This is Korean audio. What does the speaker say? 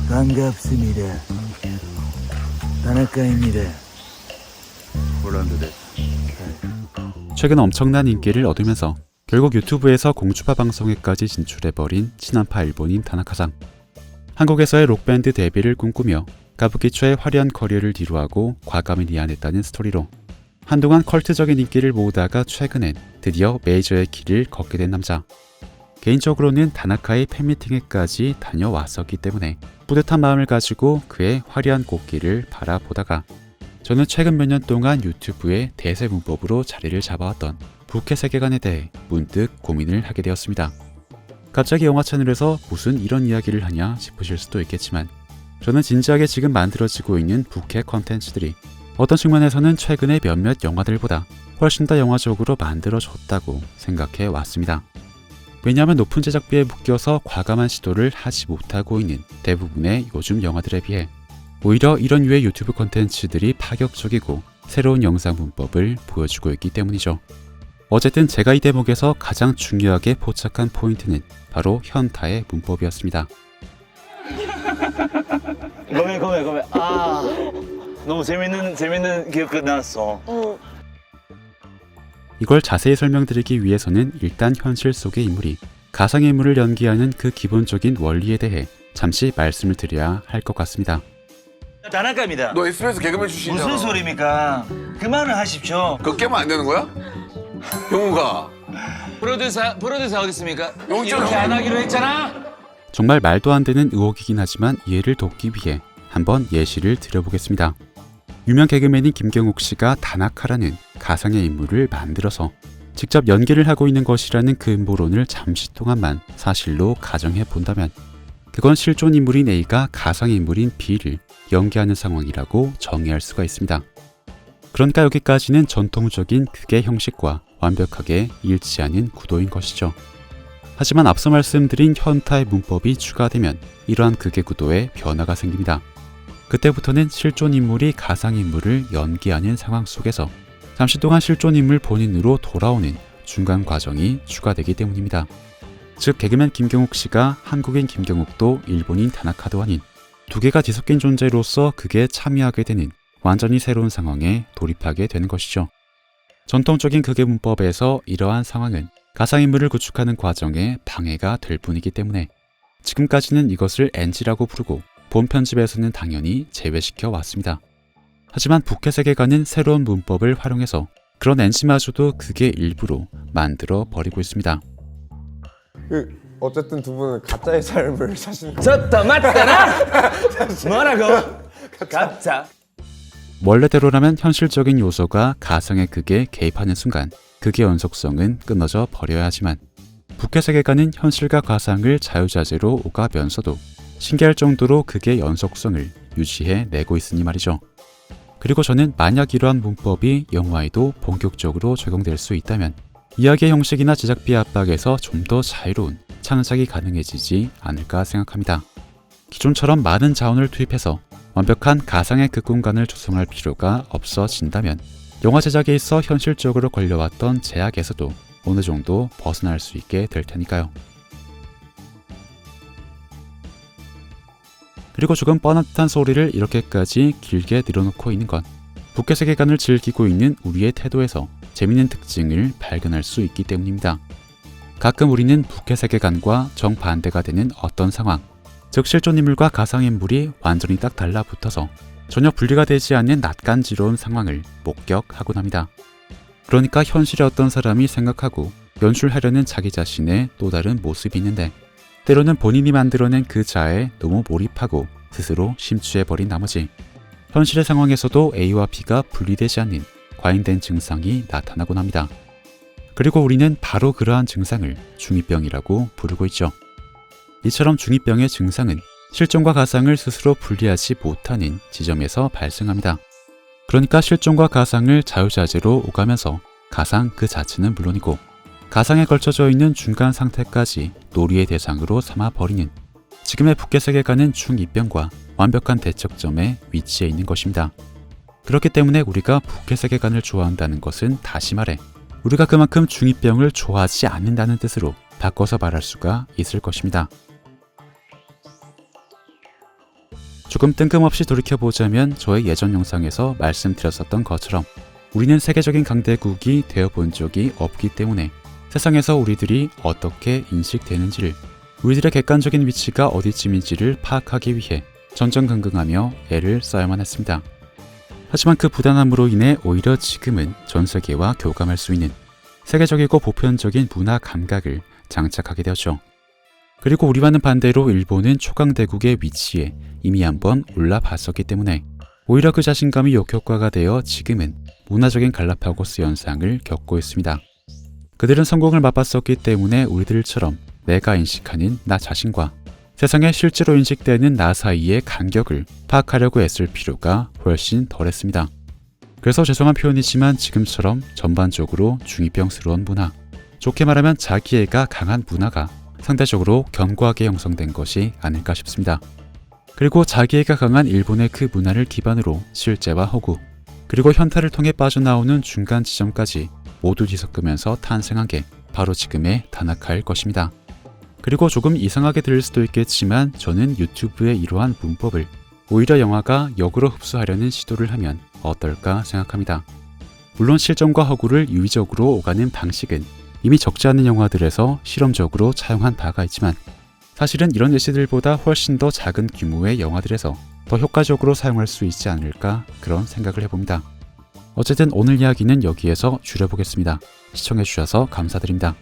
반갑습니다. 다나카입니다. 폴란드 데. 최근 엄청난 인기를 얻으면서 결국 유튜브에서 공주파 방송에까지 진출해버린 친한파 일본인 다나카상. 한국에서의 록밴드 데뷔를 꿈꾸며 가부키초의 화려한 커리어를 뒤로하고 과감히 이안했다는 스토리로 한동안 컬트적인 인기를 모으다가 최근엔 드디어 메이저의 길을 걷게 된 남자. 개인적으로는 다나카의 팬미팅에까지 다녀왔었기 때문에 뿌듯한 마음을 가지고 그의 화려한 꽃길을 바라보다가 저는 최근 몇 년 동안 유튜브의 대세 문법으로 자리를 잡아왔던 부캐 세계관에 대해 문득 고민을 하게 되었습니다. 갑자기 영화 채널에서 무슨 이런 이야기를 하냐 싶으실 수도 있겠지만 저는 진지하게 지금 만들어지고 있는 부캐 컨텐츠들이 어떤 측면에서는 최근의 몇몇 영화들보다 훨씬 더 영화적으로 만들어졌다고 생각해 왔습니다. 왜냐하면 높은 제작비에 묶여서 과감한 시도를 하지 못하고 있는 대부분의 요즘 영화들에 비해 오히려 이런 유의 유튜브 콘텐츠들이 파격적이고 새로운 영상 문법을 보여주고 있기 때문이죠. 어쨌든 제가 이 대목에서 가장 중요하게 포착한 포인트는 바로 현타의 문법이었습니다. 고멘. 아, 너무 재밌는 기억이 났어. 이걸 자세히 설명드리기 위해서는 일단 현실 속의 인물이 가상의 인물을 연기하는 그 기본적인 원리에 대해 잠시 말씀을 드려야 할 것 같습니다. 다나카입니다. 너 SBS 개그맨 출신이잖아. 무슨 소리입니까? 그만을 하십시오. 그거 깨면 안 되는 거야? 용우가 프로듀서 어디 있습니까? 여기 있잖아. 이렇게 안 하기로 했잖아. 정말 말도 안 되는 의혹이긴 하지만 이해를 돕기 위해 한번 예시를 드려보겠습니다. 유명 개그맨인 김경욱 씨가 다나카라는 가상의 인물을 만들어서 직접 연기를 하고 있는 것이라는 그 음모론을 잠시 동안만 사실로 가정해 본다면 그건 실존 인물인 A가 가상의 인물인 B를 연기하는 상황이라고 정의할 수가 있습니다. 그러니까 여기까지는 전통적인 극의 형식과 완벽하게 일치하는 구도인 것이죠. 하지만 앞서 말씀드린 현타의 문법이 추가되면 이러한 극의 구도에 변화가 생깁니다. 그때부터는 실존 인물이 가상 인물을 연기하는 상황 속에서 잠시 동안 실존 인물 본인으로 돌아오는 중간 과정이 추가되기 때문입니다. 즉 개그맨 김경욱 씨가 한국인 김경욱도 일본인 다나카도 아닌 두 개가 뒤섞인 존재로서 극에 참여하게 되는 완전히 새로운 상황에 돌입하게 되는 것이죠. 전통적인 극의 문법에서 이러한 상황은 가상인물을 구축하는 과정에 방해가 될 뿐이기 때문에 지금까지는 이것을 NG라고 부르고 본 편집에서는 당연히 제외시켜 왔습니다. 하지만 부캐 세계관은 새로운 문법을 활용해서 그런 NG마저도 극의 일부로 만들어 버리고 있습니다. 어쨌든 두 분은 가짜의 삶을 사시는 저또 맞잖아. 뭐라고? 가짜. 원래대로라면 현실적인 요소가 가상의 극에 개입하는 순간 극의 연속성은 끊어져 버려야 하지만 부캐 세계관은 현실과 가상을 자유자재로 오가면서도 신기할 정도로 극의 연속성을 유지해 내고 있으니 말이죠. 그리고 저는 만약 이러한 문법이 영화에도 본격적으로 적용될 수 있다면 이야기의 형식이나 제작비 압박에서 좀 더 자유로운 창작이 가능해지지 않을까 생각합니다. 기존처럼 많은 자원을 투입해서 완벽한 가상의 극 공간을 조성할 필요가 없어진다면 영화 제작에 있어 현실적으로 걸려왔던 제약에서도 어느 정도 벗어날 수 있게 될 테니까요. 그리고 조금 뻔한 듯한 소리를 이렇게까지 길게 늘어놓고 있는 건 부캐 세계관을 즐기고 있는 우리의 태도에서 재밌는 특징을 발견할 수 있기 때문입니다. 가끔 우리는 부캐 세계관과 정반대가 되는 어떤 상황, 즉 실존 인물과 가상 인물이 완전히 딱 달라붙어서 전혀 분리가 되지 않는 낯간지러운 상황을 목격하곤 합니다. 그러니까 현실의 어떤 사람이 생각하고 연출하려는 자기 자신의 또 다른 모습이 있는데 때로는 본인이 만들어낸 그 자아에 너무 몰입하고 스스로 심취해버린 나머지 현실의 상황에서도 A와 B가 분리되지 않는 과잉된 증상이 나타나곤 합니다. 그리고 우리는 바로 그러한 증상을 중2병이라고 부르고 있죠. 이처럼 중2병의 증상은 실존과 가상을 스스로 분리하지 못하는 지점에서 발생합니다. 그러니까 실존과 가상을 자유자재로 오가면서 가상 그 자체는 물론이고 가상에 걸쳐져 있는 중간 상태까지 놀이의 대상으로 삼아버리는 지금의 부캐 세계관은 중2병과 완벽한 대척점에 위치해 있는 것입니다. 그렇기 때문에 우리가 부캐 세계관을 좋아한다는 것은 다시 말해 우리가 그만큼 중2병을 좋아하지 않는다는 뜻으로 바꿔서 말할 수가 있을 것입니다. 조금 뜬금없이 돌이켜보자면 저의 예전 영상에서 말씀드렸었던 것처럼 우리는 세계적인 강대국이 되어본 적이 없기 때문에 세상에서 우리들이 어떻게 인식되는지를, 우리들의 객관적인 위치가 어디쯤인지를 파악하기 위해 전전긍긍하며 애를 써야만 했습니다. 하지만 그 부단함으로 인해 오히려 지금은 전 세계와 교감할 수 있는 세계적이고 보편적인 문화 감각을 장착하게 되었죠. 그리고 우리와는 반대로 일본은 초강대국의 위치에 이미 한번 올라봤었기 때문에 오히려 그 자신감이 역효과가 되어 지금은 문화적인 갈라파고스 현상을 겪고 있습니다. 그들은 성공을 맛봤었기 때문에 우리들처럼 내가 인식하는 나 자신과 세상에 실제로 인식되는 나 사이의 간격을 파악하려고 애쓸 필요가 훨씬 덜했습니다. 그래서 죄송한 표현이지만 지금처럼 전반적으로 중2병스러운 문화, 좋게 말하면 자기애가 강한 문화가 상대적으로 견고하게 형성된 것이 아닐까 싶습니다. 그리고 자기애가 강한 일본의 그 문화를 기반으로 실제와 허구, 그리고 현타를 통해 빠져나오는 중간 지점까지 모두 뒤섞으면서 탄생한 게 바로 지금의 다나카일 것입니다. 그리고 조금 이상하게 들릴 수도 있겠지만 저는 유튜브의 이러한 문법을 오히려 영화가 역으로 흡수하려는 시도를 하면 어떨까 생각합니다. 물론 실전과 허구를 유의적으로 오가는 방식은 이미 적지 않은 영화들에서 실험적으로 차용한 바가 있지만 사실은 이런 예시들보다 훨씬 더 작은 규모의 영화들에서 더 효과적으로 사용할 수 있지 않을까 그런 생각을 해봅니다. 어쨌든 오늘 이야기는 여기에서 줄여보겠습니다. 시청해주셔서 감사드립니다.